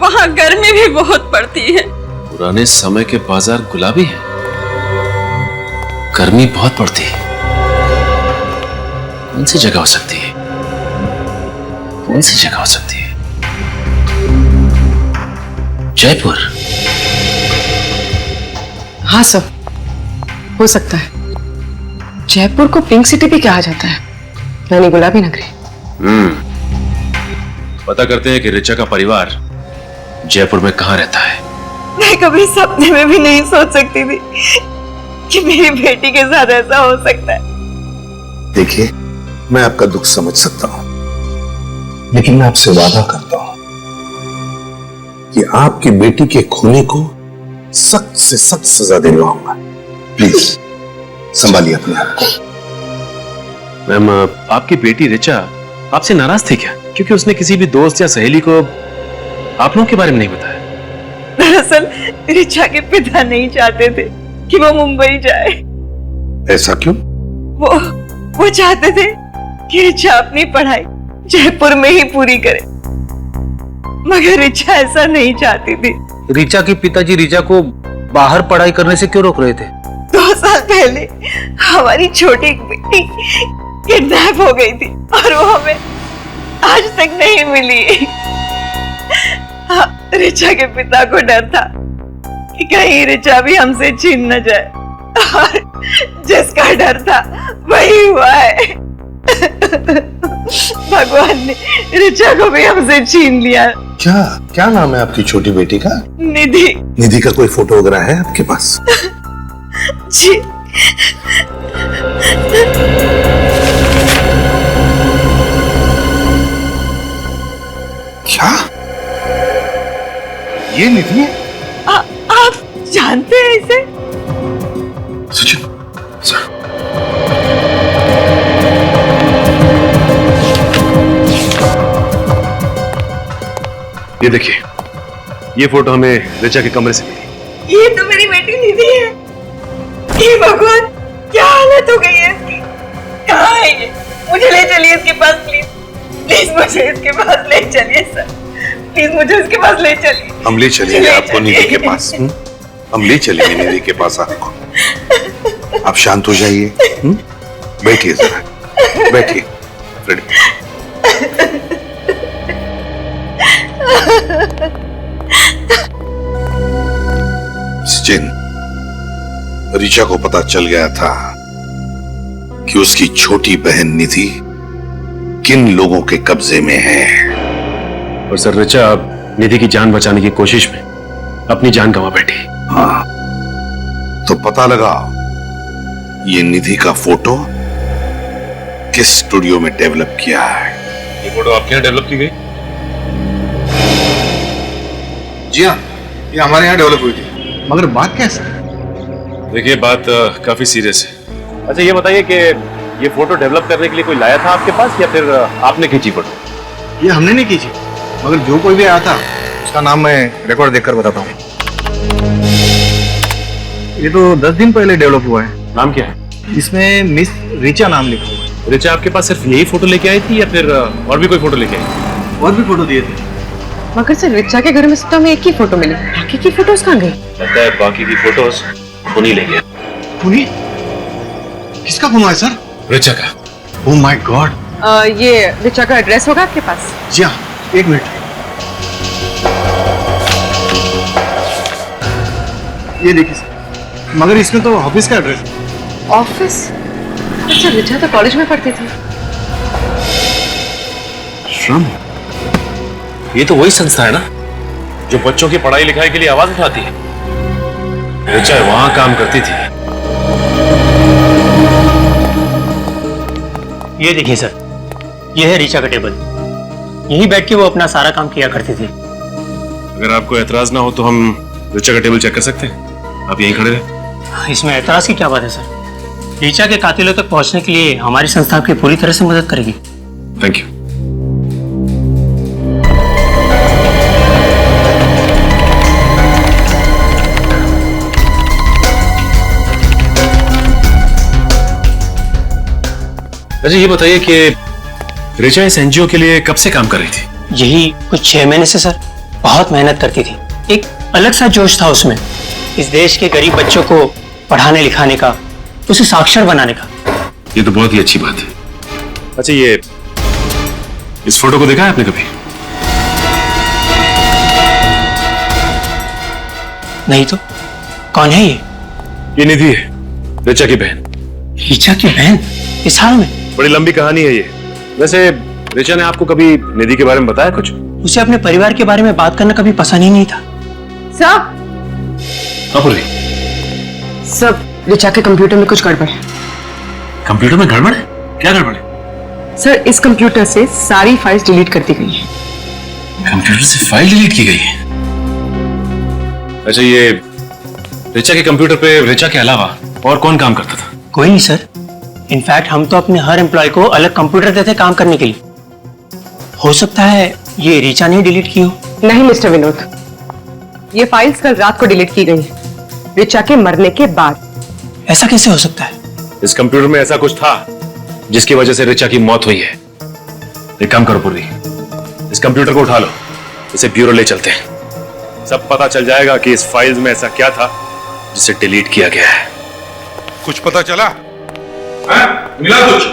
वहाँ गर्मी भी बहुत पड़ती है। पुराने समय के बाजार गुलाबी हैं, गर्मी बहुत पड़ती है। कौन सी जगह हो सकती है? कौन सी जगह हो सकती है? जयपुर? हाँ सर, हो सकता है। जयपुर को पिंक सिटी भी कहा जाता है, यानी गुलाबी नगरी। पता करते हैं कि ऋचा का परिवार जयपुर में कहां रहता है। मैं कभी सपने में भी नहीं सोच सकती थी कि मेरी बेटी के साथ ऐसा हो सकता है। देखिए, मैं आपका दुख समझ सकता हूं, लेकिन मैं आपसे वादा करता हूं कि आपकी बेटी के खूनी को सख्त से सख्त सजा दिलवाऊंगा। प्लीज संभालिए अपने आप को। मैम, आपकी बेटी ऋचा आपसे नाराज थी क्या, क्योंकि उसने किसी भी दोस्त या सहेली को आप लोगों के बारे में नहीं बताया? दरअसल ऋचा के पिता नहीं चाहते थे कि वो मुंबई जाए। ऐसा क्यों? वो चाहते थे कि ऋचा अपनी पढ़ाई जयपुर में ही पूरी करे, मगर ऋचा ऐसा नहीं चाहती थी। ऋचा के पिताजी ऋचा को बाहर पढ़ाई करने से क्यों रोक रहे थे? 2 साल पहले हमारी छोटी बेटी किडनैप हो गई थी और वो हमें आज तक नहीं मिली। ऋचा के पिता को डर था कि कहीं ऋचा भी हमसे छीन न जाए, और जिसका डर था वही हुआ है। भगवान ने ऋचा को भी हमसे छीन लिया। क्या क्या नाम है आपकी छोटी बेटी का? निधि। निधि का कोई फोटो वगैरह है आपके पास? जी। क्या ये निधि है? आप जानते हैं इसे? सचिन सर, ये देखिए, ये फोटो हमें ऋचा के कमरे से मिली। ये तो मेरी बेटी निधि है। ये भगवान, क्या हालत हो गई है इसकी? कहाँ है ये? मुझे ले चलिए इसके पास प्लीज। प्लीज मुझे इसके पास ले चलिए सर। प्लीज मुझे इसके पास ले चलिए। हम ले चलेंगे आपको निधि के पास। हम ले चलेंगे निधि के पास आपको। आप शांत हो जाइए। बैठिए जरा, बैठिए। सचिन, ऋचा को पता चल गया था कि उसकी छोटी बहन निधि किन लोगों के कब्जे में है। और सर, ऋचा निधि की जान बचाने की कोशिश में अपनी जान गंवा बैठी। हाँ, तो पता लगा ये निधि का फोटो किस स्टूडियो में डेवलप किया है। ये फोटो आपके यहाँ डेवलप की गई? जी हाँ, ये हमारे यहाँ डेवलप हुई थी। मगर बात क्या है सर? देखिए, बात काफी सीरियस है। अच्छा, ये बताइए कि ये फोटो डेवलप करने के लिए कोई लाया था आपके पास या फिर आपने खींची फोटो? ये हमने नहीं खींची, मगर जो कोई भी आया था उसका नाम मैं रिकॉर्ड देखकर बताता हूँ। ये तो 10 दिन पहले डेवलप हुआ है। नाम क्या है? इसमें मिस ऋचा नाम लिखा हुआ है। ऋचा आपके पास सिर्फ यही फोटो लेके आई थी या फिर और भी कोई फोटो लेके आई? और भी फोटो दिए थे, मगर सर ऋचा के घर में से तो हमें एक ही फोटो मिली, बाकी की फोटोज कहाँ गई? लगता है बाकी की फोटोज खूनी ले गया। खूनी? किसका खून हुआ है सर? ऋचा का। Oh my God. ये ऋचा का एड्रेस होगा आपके पास? जी हाँ, 1 मिनट। ये देखिए सर, मगर इसमें तो ऑफिस का एड्रेस है। ऑफिस? अच्छा, ऋचा तो कॉलेज में पढ़ती थी। श्रम? ये तो वही संस्था है ना जो बच्चों की पढ़ाई लिखाई के लिए आवाज उठाती है। ऋचा वहां काम करती थी। ये देखिए सर, ये है ऋचा का टेबल। यहीं बैठ के वो अपना सारा काम किया करती थी। अगर आपको एतराज ना हो तो हम ऋचा का टेबल चेक कर सकते हैं। आप यहीं खड़े रहे। इसमें एतराज की क्या बात है सर? ऋचा के कातिलों तक पहुंचने के लिए हमारी संस्था आपकी पूरी तरह से मदद करेगी। Thank you. अच्छा ये बताइए कि ऋचा इस एनजीओ के लिए कब से काम कर रही थी? यही कुछ 6 महीने से सर। बहुत मेहनत करती थी, एक अलग सा जोश था उसमें, इस देश के गरीब बच्चों को पढ़ाने लिखाने का, उसे साक्षर बनाने का। ये तो बहुत ही अच्छी बात है। अच्छा ये इस फोटो को देखा है आपने कभी? नहीं तो कौन है ये निधि है, ऋचा की बहन। ऋचा की बहन इस हाल में? बड़ी लंबी कहानी है ये। वैसे ऋचा ने आपको कभी निधि के बारे में बताया कुछ? उसे अपने परिवार के बारे में बात करना कभी पसंद ही नहीं था। सब ऋचा के कंप्यूटर में कुछ गड़बड़ है। कंप्यूटर में गड़बड़ है? क्या गड़बड़ है? सर इस कंप्यूटर से सारी फाइल्स डिलीट कर दी गई है। कंप्यूटर से फाइल डिलीट की गई है? अच्छा ये ऋचा के कंप्यूटर पे ऋचा के अलावा और कौन काम करता था? कोई नहीं सर। इनफैक्ट हम तो अपने हर एम्प्लॉय को अलग कंप्यूटर देते काम करने के लिए। हो सकता है ये ऋचा ने डिलीट की हो। नहीं मिस्टर विनोद, ये फाइल्स कल रात को डिलीट की गई है, ऋचा के मरने के बाद। ऐसा कैसे हो सकता है? इस कंप्यूटर में ऐसा कुछ था जिसकी वजह से ऋचा की मौत हुई है। एक काम करो पुर्री, इस कंप्यूटर को उठा लो, इसे ब्यूरो ले चलते हैं। सब पता चल जाएगा कि इस फाइल्स में ऐसा क्या था जिसे डिलीट किया गया है। कुछ पता चला? मिला कुछ?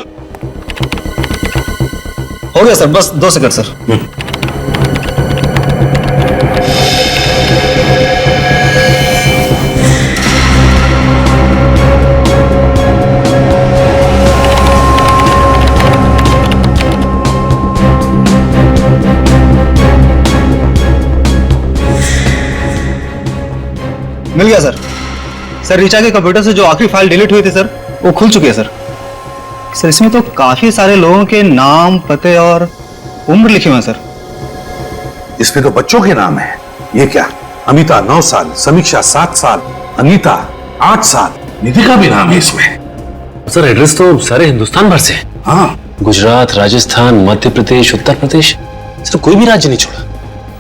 हो गया सर, बस 2 सेकंड सर। मिल गया सर। सर ऋचा के कंप्यूटर से जो आखिरी फाइल डिलीट हुई थी सर, वो खुल चुकी है सर। सर इसमें तो काफी सारे लोगों के नाम, पते और उम्र लिखे हुए हैं सर। इसमें तो बच्चों के नाम है। ये क्या? अमिता 9 साल, समीक्षा 7 साल, अनीता 8 साल, निधि का भी नाम है इसमें। सर एड्रेस तो सारे हिंदुस्तान भर से। हाँ, गुजरात, राजस्थान, मध्य प्रदेश, उत्तर प्रदेश, सर कोई भी राज्य नहीं छोड़ा।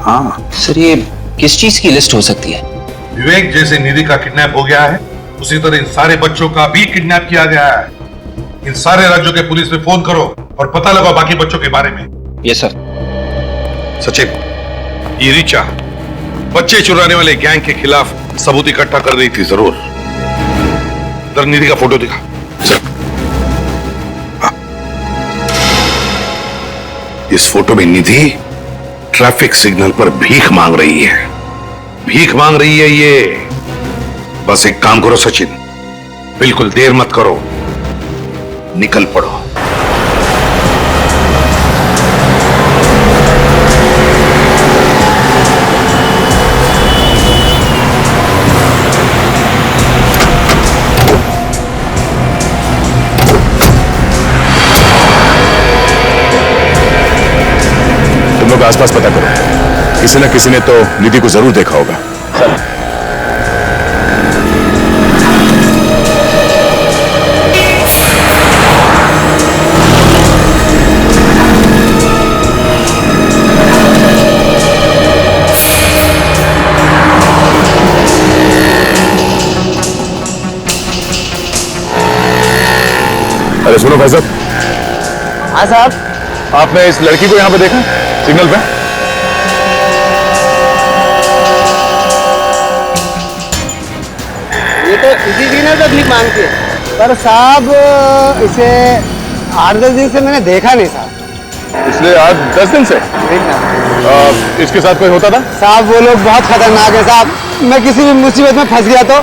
हाँ सर ये किस चीज की लिस्ट हो सकती है? विवेक जैसे निधि का किडनैप हो गया है, उसी तरह इन सारे बच्चों का भी किडनैप किया गया है। इन सारे राज्यों के पुलिस में फोन करो और पता लगाओ बाकी बच्चों के बारे में। Yes sir. सचिन, ये ऋचा बच्चे चुराने वाले गैंग के खिलाफ सबूत इकट्ठा कर रही थी जरूर। जरा निधि का फोटो दिखा सर। इस फोटो में निधि ट्रैफिक सिग्नल पर भीख मांग रही है। भीख मांग रही है ये। बस एक काम करो सचिन, बिल्कुल देर मत करो, निकल पड़ो। तुम लोग आसपास पता करो, किसी न किसी ने तो निधि को जरूर देखा होगा। अरे सुनो भाई साहब। हाँ साहब। आपने इस लड़की को यहाँ पे देखा सिग्नल पे? ये तो इसी दिन है तकलीफ मांगती है, पर साहब इसे 8-10 दिन से मैंने देखा नहीं साहब। इसलिए 8-10 दिन से? इसके साथ कोई होता था? साहब वो लोग बहुत खतरनाक है साहब। मैं किसी भी मुसीबत में फंस गया तो।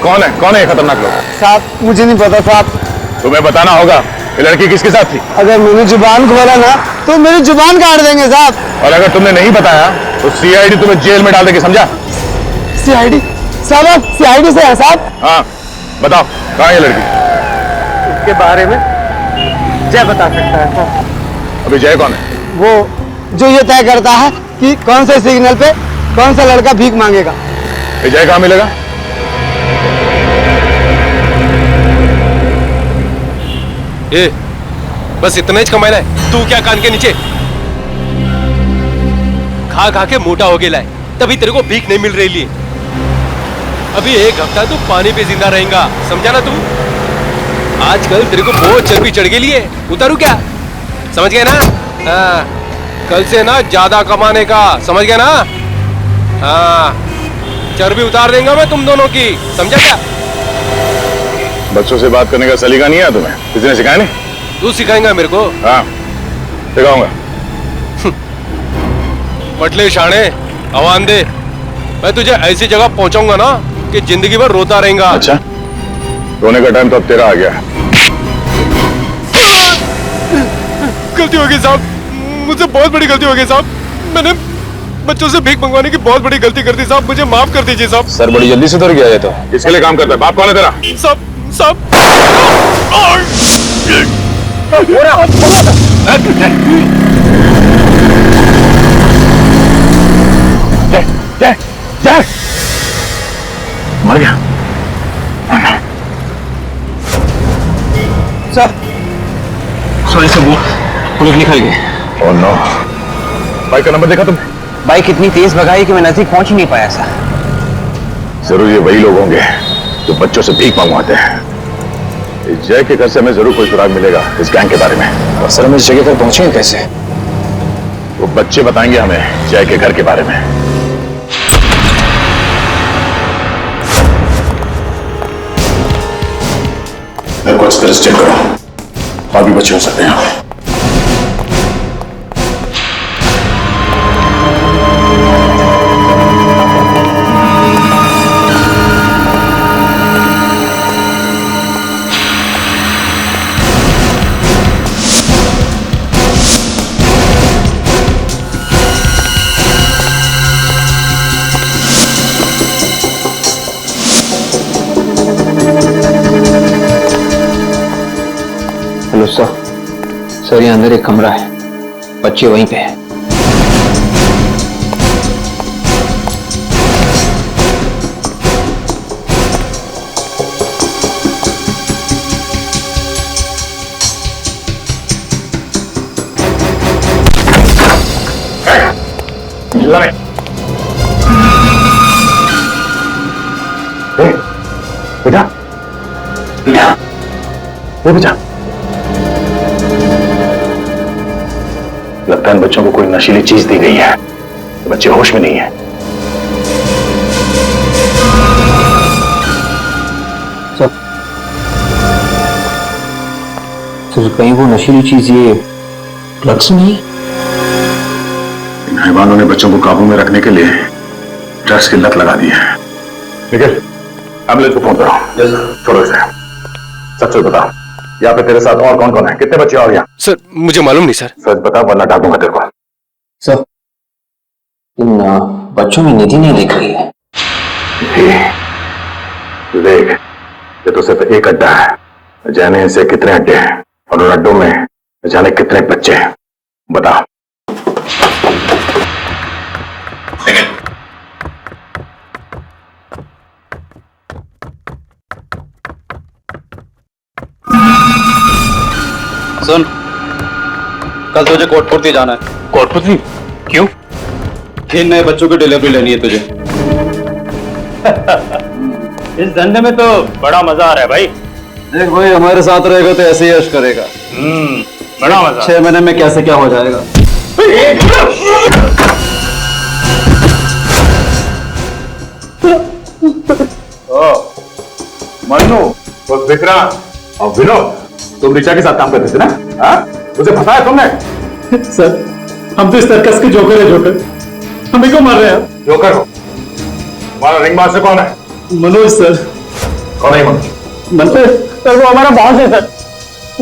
कौन है ये खतरनाक लोग? साहब मुझे नहीं पता साहब। तुम्हें बताना होगा ये लड़की किसके साथ थी। अगर मैंने जुबान खोला ना तो मेरी जुबान काट देंगे साहब। और अगर तुमने नहीं बताया तो सीआईडी तुम्हें जेल में डाल देगी, समझा? सीआईडी? साहब सीआईडी से है साहब। हाँ बताओ कहाँ है ये लड़की? इसके बारे में जय बता सकता है साहब। अभी जय कौन है? वो जो ये तय करता है कि कौन से सिग्नल पे कौन सा लड़का भीख मांगेगा। ये जय कहाँ मिलेगा? ए, बस इतना ही कमाना है। तू क्या कान के नीचे खा खा के मोटा हो गया है, तभी तेरे को भीख नहीं मिल रही लिए। अभी 1 हफ्ता तू पानी पे जिंदा रहेगा, समझा ना तू? आजकल तेरे को बहुत चर्बी चढ़ गई है, उतारू क्या? समझ गए ना? हाँ, कल से ना ज्यादा कमाने का, समझ गए ना? हाँ, चर्बी उतार देंगे मैं तुम दोनों की, समझा क्या? बच्चों से बात करने का सलीका नहीं है तुम्हें? किसी ने सिखाया नहीं? तू सिखाएगा मेरे को? हाँ, सिखाऊंगा। पटले शाणे, आवान दे। मैं तुझे ऐसी जगह पहुंचाऊंगा ना कि जिंदगी भर रोता रहेगा। अच्छा, रोने का टाइम तो अब तेरा आ गया। गलती हो गई साहब, मुझसे बहुत बड़ी गलती हो गई साहब। मैंने बच्चों से भीख मंगवाने की बहुत बड़ी गलती कर दी साहब, मुझे माफ कर दीजिए साहब। सर बड़ी जल्दी सुधर गया ये तो। किसके लिए काम करता है? बाप कौन है तेरा? साहब साहब मर गया। सर सॉरी सर, वो लोग निकल गए। Oh no. बाइक का नंबर देखा तुमने? बाइक इतनी तेज भगाई कि मैं नजदीक पहुंच ही नहीं पाया सर। जरूर ये वही लोग होंगे जो बच्चों से भीख मंगवाते हैं। इस जय के घर से हमें जरूर कोई सुराग मिलेगा इस गैंग के बारे में। और सर हम इस जगह पर पहुंचे कैसे? वो बच्चे बताएंगे हमें जय के घर के बारे में। मेरे को अच्छी तरह से चेक करो, और भी बच्चे हो सकते हैं यहाँ पे। हेलो सर, सर ये अंदर एक कमरा है, बच्चे वहीं पे हैं। बेटा, बेटा, बेटा, लगता है इन बच्चों को कोई नशीली चीज दी गई है। बच्चे होश में नहीं है। सर कहीं वो नशीली चीज ये ड्रग्स नहीं? इन हैवानों ने बच्चों को काबू में रखने के लिए ड्रग्स की लत लगा दी है। निखिल, एम्बुलेंस को फोन करो। छोड़ो इसे, सच सच बता, यहाँ पे तेरे साथ और कौन कौन है? कितने बच्चे और यहाँ? सर मुझे मालूम नहीं सर। सच बता वरना डांटूंगा तेरे को। सर इन बच्चों में निधि नहीं दिख रही है। देख, ये तो सिर्फ एक अड्डा है, जाने इनसे कितने अड्डे हैं और उन अड्डों में जाने कितने बच्चे हैं, बता। सुन, कल तुझे कोटपुरती जाना है। कोटपुरती? क्यों? 3 नए बच्चों की डिलीवरी लेनी है तुझे। इस धंधे में तो बड़ा मजा आ रहा है भाई। देख भाई, हमारे साथ रहेगा तो ऐसे ही यश करेगा। बड़ा मजा। 6 महीने में कैसे क्या हो जाएगा। मन्नू, वो विक्रांत और विनोद, तुम ऋचा के साथ काम करते थे ना? हाँ? मुझे फंसाया तुमने। सर हम तो इस सर्कस के जोकर है। जोकर हमें क्यों मार रहे हैं आप? जोकर हो? तुम्हारा रिंग मास्टर कौन है? मनोज सर। कौन है मनोज? सर वो हमारा बॉस है सर।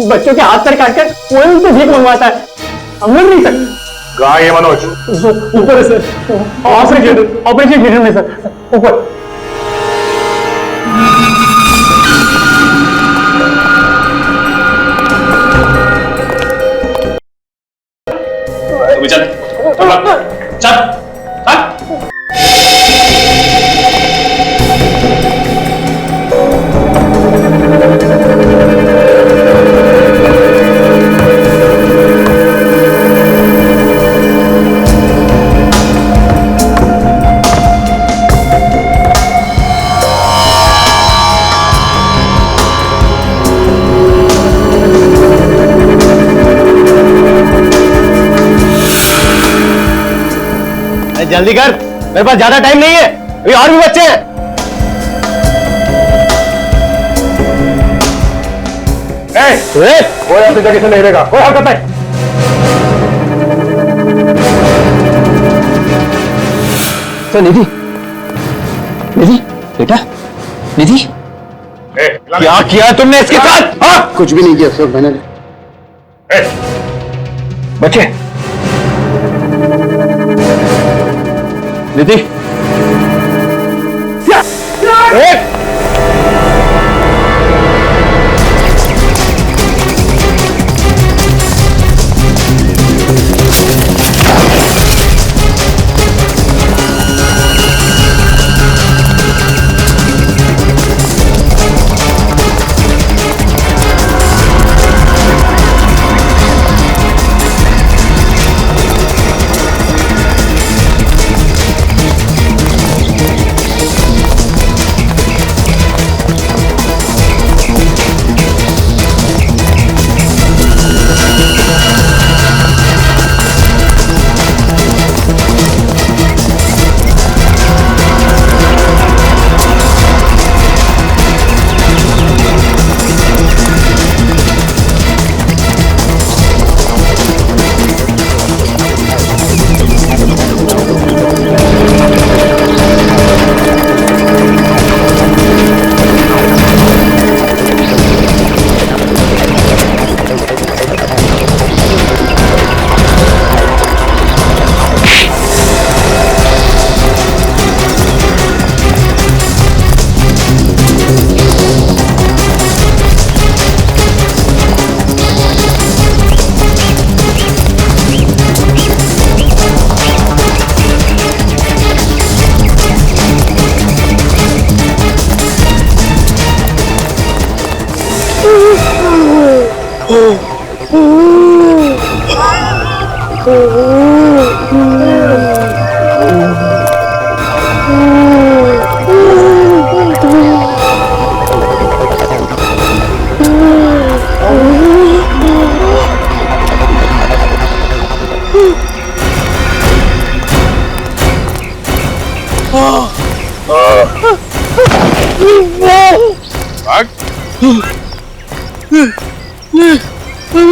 बच्चों के हाथ पैर काटकर वो उनसे भीख मंगवाता है। हम मिल नहीं सकते। कहाँ है ये मनोज? ऊपर है सर, ऑपरेशन थिएटर में सर, ऊपर। चल चल चल। जल्दी कर, मेरे पास ज्यादा टाइम नहीं है, अभी और भी बच्चे हैं। कोई अपनी जगह से नहीं रहेगा, कोई हरकत नहीं। तो निधि, निधि बेटा, निधि क्या किया तुमने इसके साथ? हाँ? कुछ भी नहीं किया सर मैंने। बच्चे, निधि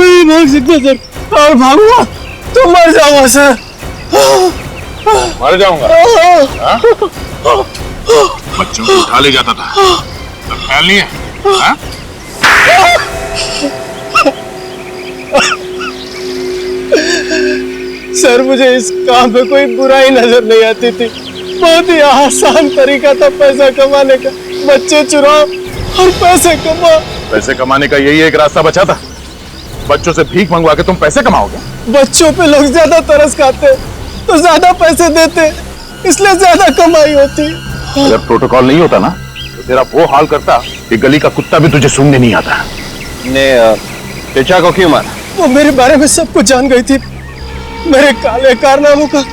नहीं भाग सकता सर, और भागूंगा तो मर जाऊंगा सर। मर जाऊंगा? बच्चों को उठा ले जाता था, अब ख्याल नहीं है? हाँ? सर मुझे इस काम पे कोई बुराई नजर नहीं आती थी, बहुत ही आसान तरीका था पैसा कमाने का, बच्चे चुराओ और पैसे कमाओ। पैसे कमाने का यही एक रास्ता बचा था, बच्चों से भीख मंगवा के तुम पैसे कमाओगे? बच्चों पे लोग ज्यादा तरस खाते तो ज्यादा पैसे देते, इसलिए ज्यादा कमाई होती। अगर प्रोटोकॉल नहीं होता ना तो तेरा वो हाल करता कि गली का कुत्ता भी तुझे सूंघने नहीं आता। ने ऋचा को क्यों मारा? वो मेरे बारे में सब कुछ जान गई थी, मेरे काले कारनामों का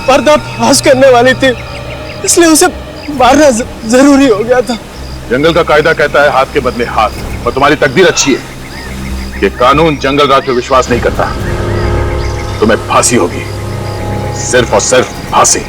पर्दाफाश करने वाली थी, इसलिए उसे मारना जरूरी हो गया था। जंगल का कायदा कहता है हाथ के बदले हाथ, और तुम्हारी तकदीर अच्छी है कि कानून जंगल राज पे विश्वास नहीं करता। तुम्हें फांसी होगी, सिर्फ और सिर्फ फांसी।